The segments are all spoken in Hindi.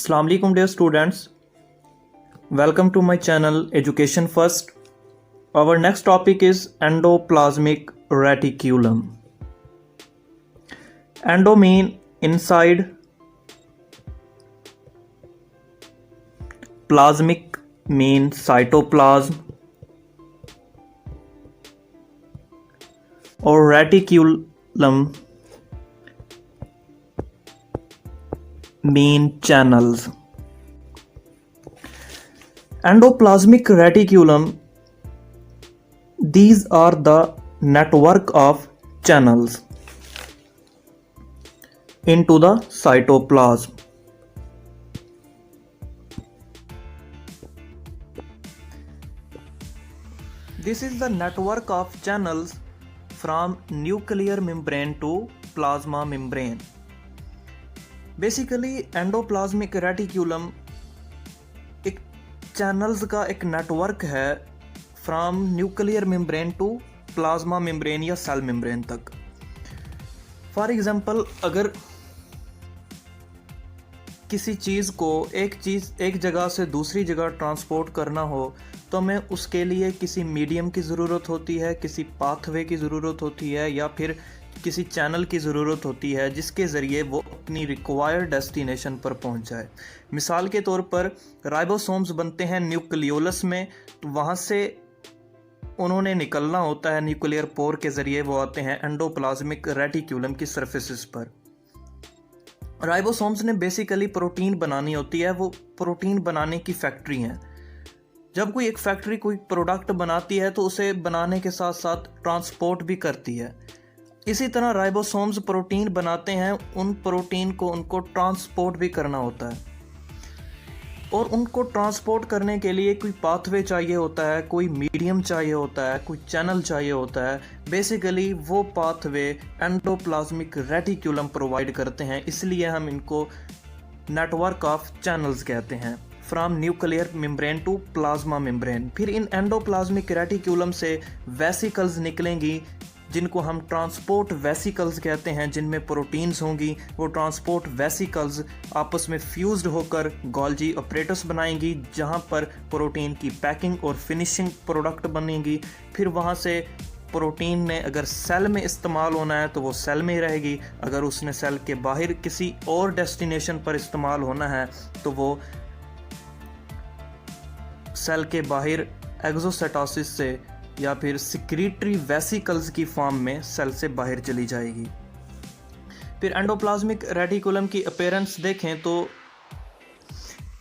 Assalamu alaikum dear students, welcome to my channel Education First. Our next topic is endoplasmic reticulum. Endo mean inside, plasmic mean cytoplasm, or reticulum mean channels. Endoplasmic reticulum, these are the network of channels into the cytoplasm. This is the network of channels from nuclear membrane to plasma membrane. Basically endoplasmic reticulum एक चैनल्स का एक नेटवर्क है from nuclear membrane to plasma membrane या सेल मेम्ब्रेन तक. फॉर एग्जांपल, अगर किसी चीज़ को एक जगह से दूसरी जगह ट्रांसपोर्ट करना हो तो हमें उसके लिए किसी मीडियम की ज़रूरत होती है, किसी पाथवे की ज़रूरत होती है या फिर किसी चैनल की ज़रूरत होती है जिसके ज़रिए वो अपनी रिक्वायर्ड डेस्टिनेशन पर पहुंच जाए. मिसाल के तौर पर राइबोसोम्स बनते हैं न्यूक्लियोलस में, तो वहाँ से उन्होंने निकलना होता है न्यूक्लियर पोर के ज़रिए, वो आते हैं एंडोप्लाज्मिक रेटिक्यूलम की सरफेसिस पर. राइबोसोम्स ने बेसिकली प्रोटीन बनानी होती है, वो प्रोटीन बनाने की फैक्ट्री हैं. जब कोई एक फैक्ट्री कोई प्रोडक्ट बनाती है तो उसे बनाने के साथ साथ ट्रांसपोर्ट भी करती है. इसी तरह राइबोसोम्स प्रोटीन बनाते हैं, उन प्रोटीन को उनको ट्रांसपोर्ट भी करना होता है और उनको ट्रांसपोर्ट करने के लिए कोई पाथवे चाहिए होता है, कोई मीडियम चाहिए होता है, कोई चैनल चाहिए होता है. बेसिकली वो पाथवे एंडोप्लाज्मिक रेटिक्यूलम प्रोवाइड करते हैं, इसलिए हम इनको नेटवर्क ऑफ चैनल्स कहते हैं from nuclear membrane to plasma membrane. फिर इन एंडोप्लाज्मिक रेटिक्यूलम से वेसिकल्स निकलेंगी जिनको हम ट्रांसपोर्ट वेसिकल्स कहते हैं, जिनमें प्रोटीन्स होंगी. वो ट्रांसपोर्ट वेसिकल्स आपस में फ्यूज्ड होकर गोल्जी ऑपरेटस बनाएंगी जहां पर प्रोटीन की पैकिंग और फिनिशिंग प्रोडक्ट बनेंगी. फिर वहां से प्रोटीन ने अगर सेल में इस्तेमाल होना है तो वो सेल में ही रहेगी, अगर उसने सेल के बाहर किसी और डेस्टिनेशन पर इस्तेमाल होना है तो वो सेल के बाहर एक्सोसाइटोसिस से या फिर सिक्रीटरी वेसिकल्स की फॉर्म में सेल से बाहर चली जाएगी. फिर एंडोप्लाज्मिक रेटिकुलम की अपीयरेंस देखें तो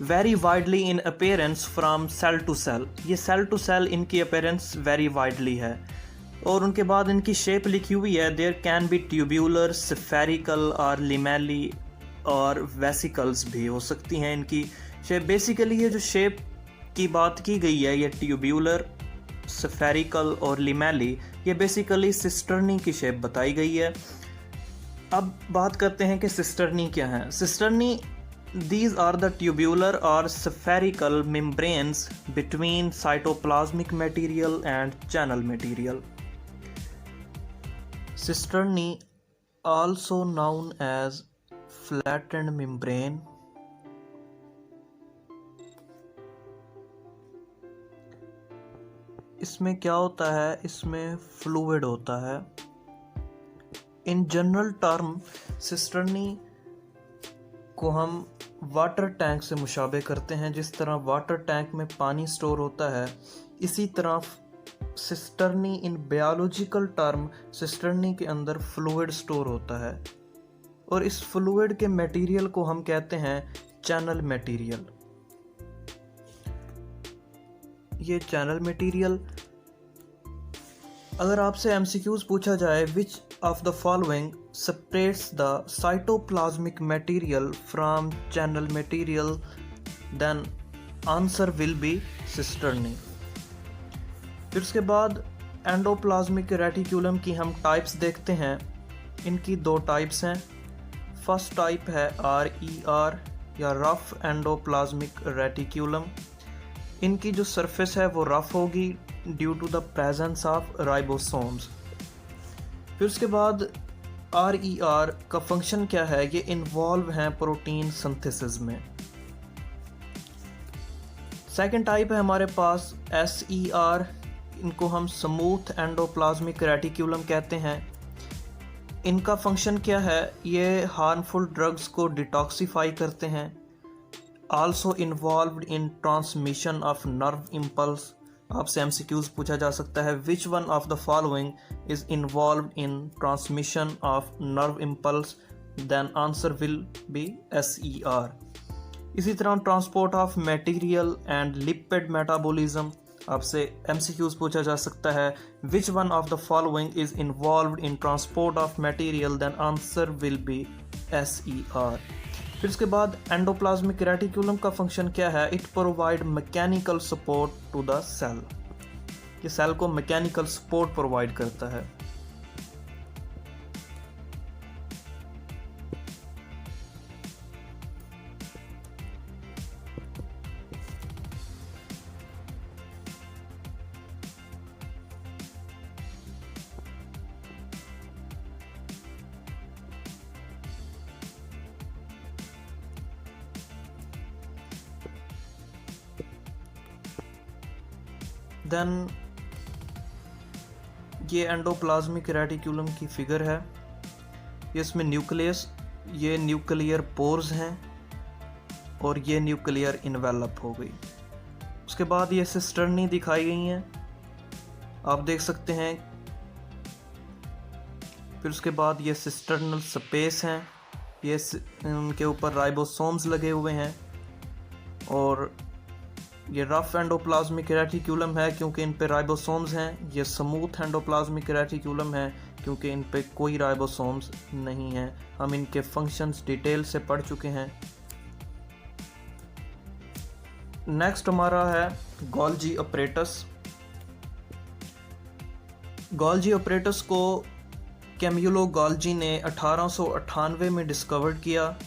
very widely in appearance from cell to cell. ये सेल टू सेल इनकी अपीयरेंस वेरी वाइडली है. और उनके बाद इनकी शेप लिखी हुई है, there can be tubular, spherical और लिमेली और वेसिकल्स भी हो सकती हैं इनकी शेप. बेसिकली ये जो शेप की बात की गई है, ये ट्यूब्यूलर, स्फेरिकल और लिमेली, ये बेसिकली सिस्टर्नी की शेप बताई गई है. अब बात करते हैं कि सिस्टर्नी क्या है. Cisternae, these are the tubular or spherical membranes between cytoplasmic material and channel material. Cisternae, also known as flattened membrane, इसमें क्या होता है, इसमें फ्लूइड होता है. इन जनरल टर्म सिस्टर्नी को हम वाटर टैंक से मुशाबे करते हैं. जिस तरह वाटर टैंक में पानी स्टोर होता है, इसी तरह cisternae in biological term cisternae के अंदर फ्लूइड स्टोर होता है और इस फ्लूइड के मटेरियल को हम कहते हैं चैनल मटेरियल. ये चैनल मटेरियल, अगर आपसे एमसीक्यूज पूछा जाए which of the following separates the cytoplasmic material from channel material, then answer will be cisternae. फिर उसके बाद एंडोप्लाज्मिक रेटिक्यूलम की हम टाइप्स देखते हैं. इनकी दो टाइप्स हैं. फर्स्ट टाइप है RER या रफ एंडोप्लाज्मिक रेटिक्यूलम. इनकी जो सरफेस है वो रफ होगी due to the presence of ribosomes. फिर उसके बाद RER का फंक्शन क्या है, ये इन्वॉल्व हैं प्रोटीन सिंथेसिस में. सेकंड टाइप है हमारे पास SER, इनको हम स्मूथ एंडोप्लाज्मिक रेटिक्यूलम कहते हैं। इनका फंक्शन क्या है, ये हार्मफुल ड्रग्स को डिटॉक्सिफाई करते हैं। Also involved in transmission of nerve impulse. आपसे MCQs पूछा जा सकता है, which one of the following is involved in transmission of nerve impulse, then answer will be SER। इसी तरह transport of material and lipid metabolism, आपसे MCQs पूछा जा सकता है, which one of the following is involved in transport of material, then answer will be SER। फिर उसके बाद एंडोप्लाज्मिक रेटिक्यूलम का फंक्शन क्या है, it provide mechanical support to the cell, ये सेल को मैकेनिकल सपोर्ट प्रोवाइड करता है। देन ये एंडोप्लाज्मिक रेटिक्यूलम की फिगर है, ये इसमें न्यूक्लियस, ये न्यूक्लियर पोर्स हैं और ये न्यूक्लियर इन्वेलप हो गई। उसके बाद ये सिस्टर्नी दिखाई गई हैं, आप देख सकते हैं। फिर उसके बाद ये सिस्टर्नल स्पेस हैं, ये उनके ऊपर राइबोसोम्स लगे हुए हैं। और ये रफ एंडोप्लाज्मिक रेटिक्यूलम है क्योंकि इन पे राइबोसोम्स हैं। ये स्मूथ एंडोप्लाज्मिक रेटिक्यूलम है क्योंकि इन पे कोई राइबोसोम्स नहीं हैं। हम इनके फंक्शंस डिटेल से पढ़ चुके हैं। नेक्स्ट हमारा है गोल्जी अपरेटस। गोल्जी अपरेटस को कैम्यूलो गोल्जी ने 1898 में डिस्कवर किया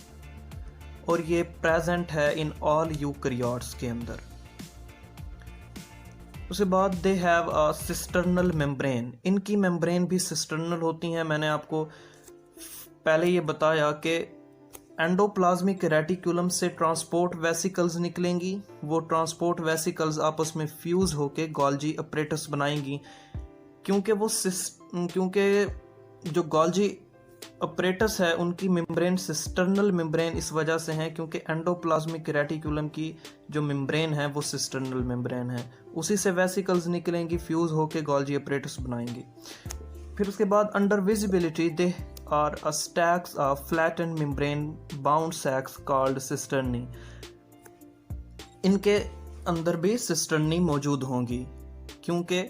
और ये प्रेजेंट है इन ऑल यूकैरियोट्स के अंदर। उसके बाद they have a cisternal membrane, इनकी मेम्ब्रेन भी सिस्टर्नल होती हैं। मैंने आपको पहले ये बताया कि एंडोप्लाज्मिक रेटिक्यूलम से ट्रांसपोर्ट वेसिकल्स निकलेंगी, वो ट्रांसपोर्ट वेसिकल्स आपस में फ्यूज़ होके गोल्जी अपरेटस बनाएंगी। क्योंकि जो गोल्जी अपरेटस है उनकी मेम्ब्रेन सिस्टर्नल मेम्ब्रेन इस वजह से है क्योंकि एंडोप्लाज्मिक रेटिक्यूलम की जो मेम्ब्रेन है वो सिस्टर्नल मेम्ब्रेन है, उसी से वेसिकल्स निकलेंगी, फ्यूज होके गोल्जी अपरेटस बनाएंगी। फिर उसके बाद under visibility they are a stacks of flattened membrane bound sacs called cisternae, इनके अंदर भी सिस्टर्नी मौजूद होंगी क्योंकि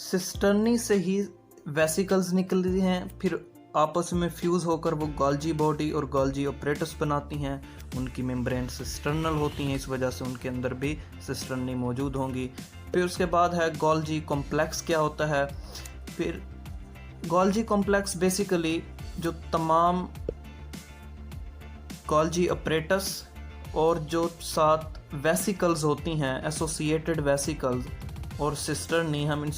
सिस्टर्नी से ही वेसिकल्स निकलती हैं, फिर आपस में फ्यूज़ होकर वो गोल्जी बॉडी और गोल्जी अपरेटस बनाती हैं। उनकी मेम्ब्रेन सिस्टर्नल होती हैं, इस वजह से उनके अंदर भी सिस्टर्नी मौजूद होंगी। फिर उसके बाद है गोल्जी कॉम्प्लेक्स क्या होता है। फिर गोल्जी कॉम्प्लेक्स बेसिकली जो तमाम गोल्जी अपरेटस और जो साथ वेसिकल्स होती हैं एसोसिएटेड वेसिकल्स और सिस्टर्नी, हम इन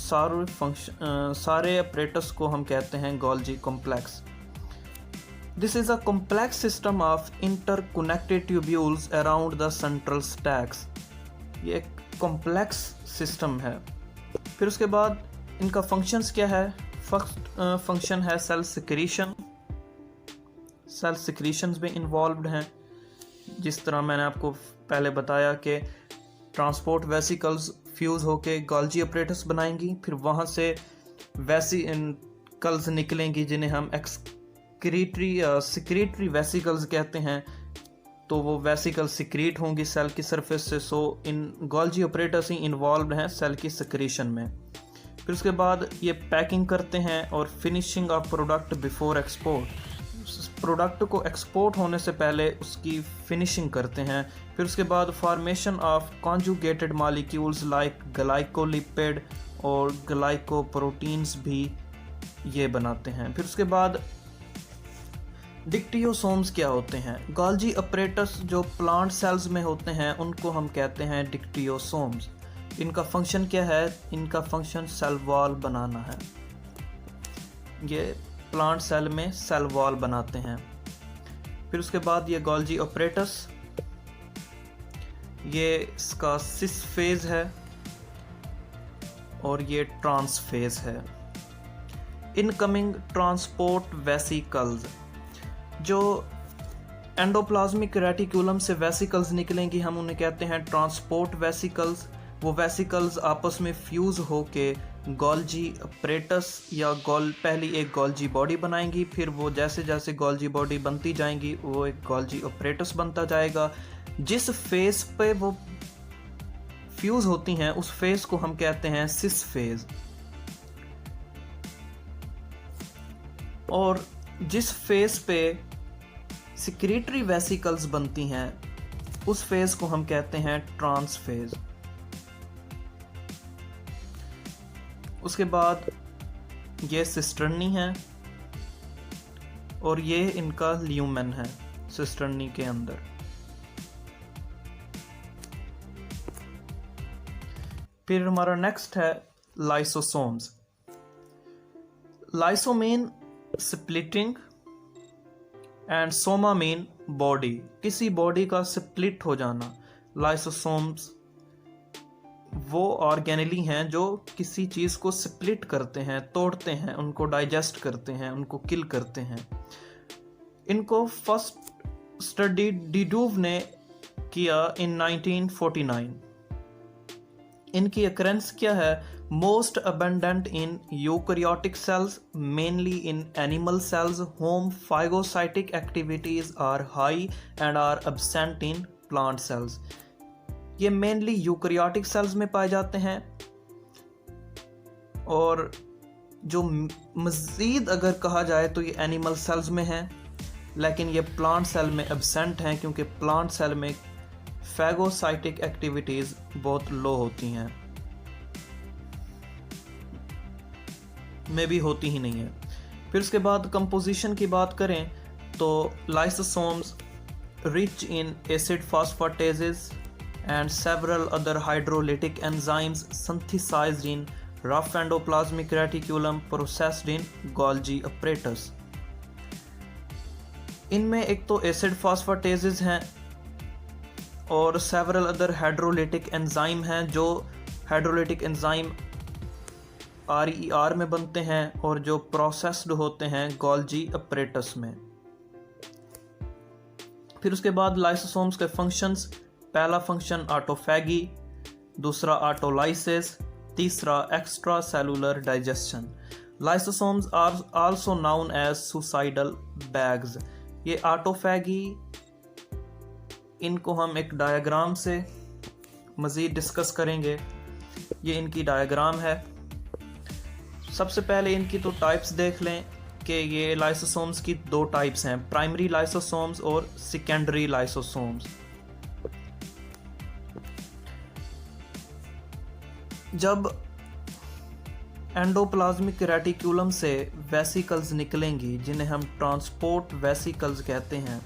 सारे अपरेटस को हम कहते हैं Golgi complex. This is a complex system of interconnected tubules around the central stacks, ये एक कॉम्प्लेक्स सिस्टम है। फिर उसके बाद इनका फंक्शंस क्या है। फर्स्ट फंक्शन है सेल सिक्रीशन, सेल सिक्रीशंस में इन्वॉल्व्ड हैं। जिस तरह मैंने आपको पहले बताया कि ट्रांसपोर्ट वेसिकल्स फ्यूज़ होके गोल्जी अपरेटस बनाएंगी, फिर वहाँ से वेसिकल्स निकलेंगी जिन्हें हम सिक्रीटरी वेसिकल्स कहते हैं। तो वो वेसिकल सिक्रीट होंगी सेल की सरफेस से। सो इन गोल्जी अपरेटस ही इन्वॉल्व हैं सेल की सिक्रीशन में। फिर उसके बाद ये पैकिंग करते हैं और finishing of product before export, product को एक्सपोर्ट होने से पहले उसकी फिनिशिंग करते हैं। फिर उसके बाद formation of conjugated molecules like glycolipid और ग्लाइकोप्रोटीन्स भी ये बनाते हैं। फिर उसके बाद डिक्टियोसोम्स क्या होते हैं। गोल्जी अपरेटस जो प्लांट सेल्स में होते हैं उनको हम कहते हैं डिक्टियोसोम्स। इनका फंक्शन क्या है, इनका फंक्शन सेल वॉल बनाना है। ये प्लांट सेल में सेल वॉल बनाते हैं। फिर उसके बाद ये गोल्जी अपरेटस ये इसका सिस फेज है और ये ट्रांस फेज है। इनकमिंग ट्रांसपोर्ट वेसिकल्स, जो एंडोप्लाज्मिक रेटिकुलम से वेसिकल्स निकलेंगी हम उन्हें कहते हैं ट्रांसपोर्ट वेसिकल्स। वो वेसिकल्स आपस में फ्यूज होके गोल्जी अपरेटस या पहली एक गोल्जी बॉडी बनाएंगी, फिर वो जैसे जैसे गोल्जी बॉडी बनती जाएंगी वो एक गोल्जी अपरेटस बनता जाएगा। जिस फेज पे वो फ्यूज होती हैं उस फेज को हम कहते हैं सिस फेज, और जिस फेज पे सिक्रीटरी वेसिकल्स बनती हैं उस फेज को हम कहते हैं ट्रांस फेज। उसके बाद ये सिस्टर्नी है और ये इनका ल्यूमेन है सिस्टर्नी के अंदर। फिर हमारा नेक्स्ट है lysosomes. Lyso mean splitting and Soma mean body, किसी बॉडी का स्प्लिट हो जाना। लाइसोसोम्स वो ऑर्गेनेली हैं जो किसी चीज़ को स्प्लिट करते हैं, तोड़ते हैं, उनको डाइजेस्ट करते हैं, उनको किल करते हैं। इनको फर्स्ट स्टडी डिडूव ने किया इन 1949। इनकी अकरेंस क्या है? Most abundant in eukaryotic cells, mainly in animal cells whom phagocytic activities are high and are absent in plant cells. ये मेनली यूकैरियोटिक सेल्स में पाए जाते हैं, और जो मज़ीद अगर कहा जाए तो ये एनिमल सेल्स में है, लेकिन ये प्लांट सेल में एब्सेंट हैं क्योंकि प्लांट सेल में फैगोसाइटिक एक्टिविटीज़ बहुत लो होती हैं, में भी होती ही नहीं है। फिर उसके बाद कंपोजिशन की बात करें तो lysosomes rich in acid phosphatases and several other hydrolytic enzymes synthesised in rough endoplasmic reticulum processed in Golgi apparatus. इनमें एक तो एसिड फास्फाटेजेस हैं और सेवरल अदर हाइड्रोलिटिक एंजाइम हैं, जो हाइड्रोलिटिक एंजाइम RER में बनते हैं और जो प्रोसेस्ड होते हैं गोल्जी अपरेटस में। फिर उसके बाद लाइसोसोम्स के फंक्शंस, पहला फंक्शन ऑटोफैगी, दूसरा ऑटोलाइसिस, तीसरा extra cellular digestion. Lysosomes are also known as suicidal bags. ये ऑटोफैगी, इनको हम एक डायग्राम से मज़ीद डिस्कस करेंगे। ये इनकी डायग्राम है। सबसे पहले इनकी तो टाइप्स देख लें कि ये लाइसोसोम्स की दो टाइप्स हैं, प्राइमरी लाइसोसोम्स और सेकेंडरी लाइसोसोम्स। जब एंडोप्लाज्मिक रेटिकुलम से वेसिकल्स निकलेंगी जिन्हें हम ट्रांसपोर्ट वेसिकल्स कहते हैं,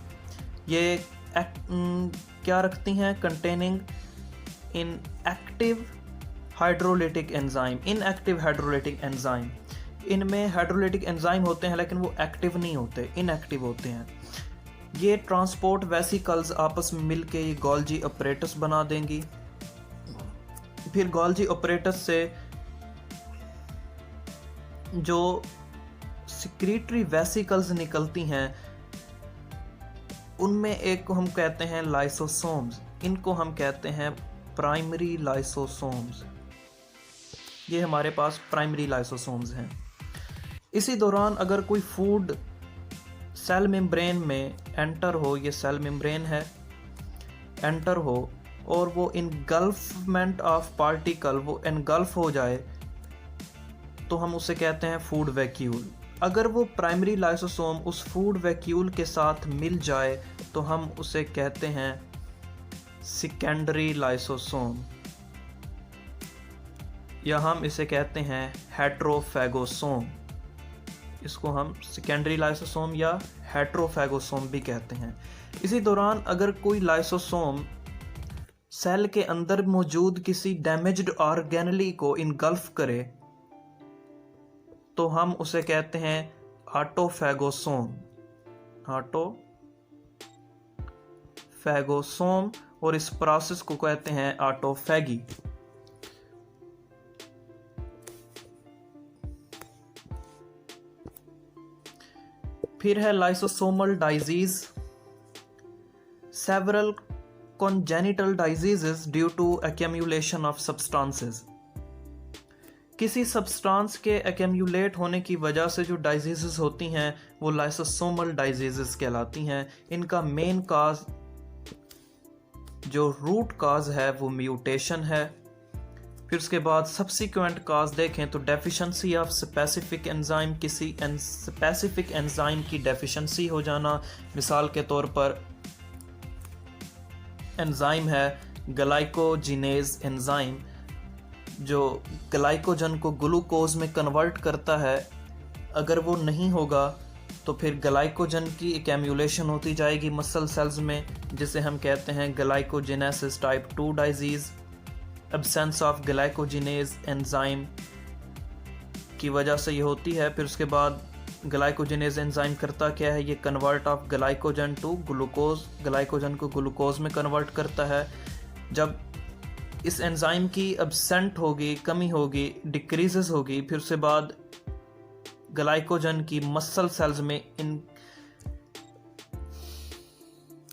ये क्या रखती हैं? कंटेनिंग इन active hydrolytic enzyme, inactive hydrolytic enzyme. इनमें हाइड्रोलिटिक एंजाइम होते हैं लेकिन वो एक्टिव नहीं होते, इनएक्टिव होते हैं। ये ट्रांसपोर्ट वेसिकल्स आपस में मिलके ये गोल्जी अपरेटस बना देंगी। फिर गोल्जी अपरेटस से जो सिक्रीटरी वेसिकल्स निकलती हैं उनमें एक को हम कहते हैं लाइसोसोम्स, इनको हम कहते हैं प्राइमरी लाइसोसोम्स। ये हमारे पास प्राइमरी लाइसोसोम्स हैं। इसी दौरान अगर कोई फूड सेल मेम्ब्रेन में एंटर हो, ये सेल मेम्ब्रेन है, एंटर हो और वो इनगल्फमेंट ऑफ पार्टिकल, वो एनगल्फ हो जाए तो हम उसे कहते हैं फूड वैक्यूल। अगर वो प्राइमरी लाइसोसोम उस फूड वैक्यूल के साथ मिल जाए तो हम उसे कहते हैं सेकेंडरी लाइसोसोम, या हम इसे कहते हैं हेट्रोफैगोसोम। इसको हम सेकेंडरी लाइसोसोम या हेट्रोफैगोसोम भी कहते हैं। इसी दौरान अगर कोई लाइसोसोम सेल के अंदर मौजूद किसी डैमेज्ड ऑर्गेनेली को इनगल्फ करे तो हम उसे कहते हैं ऑटोफैगोसोम, ऑटोफैगोसोम। और इस प्रोसेस को कहते हैं ऑटोफैगी। फिर है lysosomal disease. Several congenital diseases due to accumulation of substances। किसी सब्सटेंस के एक्यूमुलेट होने की वजह से जो डिजीजेस होती हैं वो लाइसोसोमल डिजीजेस कहलाती हैं। इनका मेन काज, जो रूट काज है, वो म्यूटेशन है। फिर उसके बाद सब्सिक्वेंट काज देखें तो डेफिशिएंसी ऑफ स्पेसिफिक एंजाइम, किसी स्पेसिफिक एंजाइम की डेफिशिएंसी हो जाना। मिसाल के तौर पर एंजाइम है ग्लाइकोजिनेज एंजाइम, जो ग्लाइकोजन को ग्लूकोज में कन्वर्ट करता है। अगर वो नहीं होगा तो फिर ग्लाइकोजन की एक्यूमुलेशन होती जाएगी मसल सेल्स में, जिसे हम कहते हैं glycogenesis type 2 disease. Absence of glycogenase enzyme की वजह से ये होती है। फिर उसके बाद ग्लाइकोजिनेज एंजाइम करता क्या है, ये convert of glycogen to glucose, glycogen को ग्लूकोज में कन्वर्ट करता है। जब इस एंजाइम की एब्सेंट होगी, कमी होगी, डिक्रीजेस होगी, फिर उसके बाद ग्लाइकोजन की मसल सेल्स में इन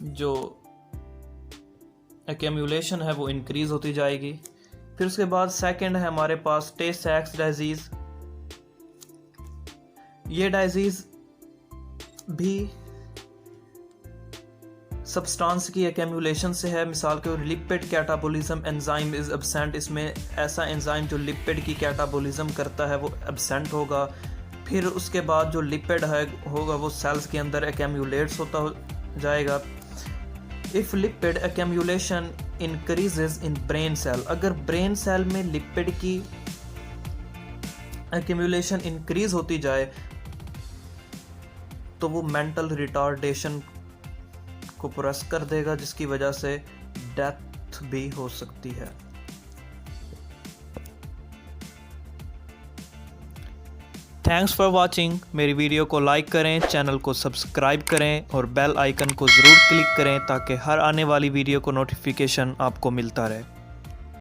जो एक्यूमुलेशन है वो इंक्रीज होती जाएगी। फिर उसके बाद सेकंड है हमारे पास टे सैक्स डिजीज। ये डिजीज भी सब्सटेंस की एक्यूमुलेशन से है। मिसाल के lipid catabolism enzyme is absent. इसमें ऐसा एंजाइम जो लिपिड की कैटाबोलिज्म करता है वो एब्सेंट होगा। फिर उसके बाद जो लिपिड है होगा वो सेल्स के अंदर एक्यूमुलेट्स होता जाएगा। If lipid accumulation increases in brain cell, अगर ब्रेन सेल में लिपिड की एक्यूमुलेशन इंक्रीज होती जाए तो वो मेंटल रिटार्डेशन को प्रेस कर देगा, जिसकी वजह से डेथ भी हो सकती है। Thanks for watching. मेरी वीडियो को लाइक करें, चैनल को सब्सक्राइब करें और बेल आइकन को ज़रूर क्लिक करें ताकि हर आने वाली वीडियो को नोटिफिकेशन आपको मिलता रहे।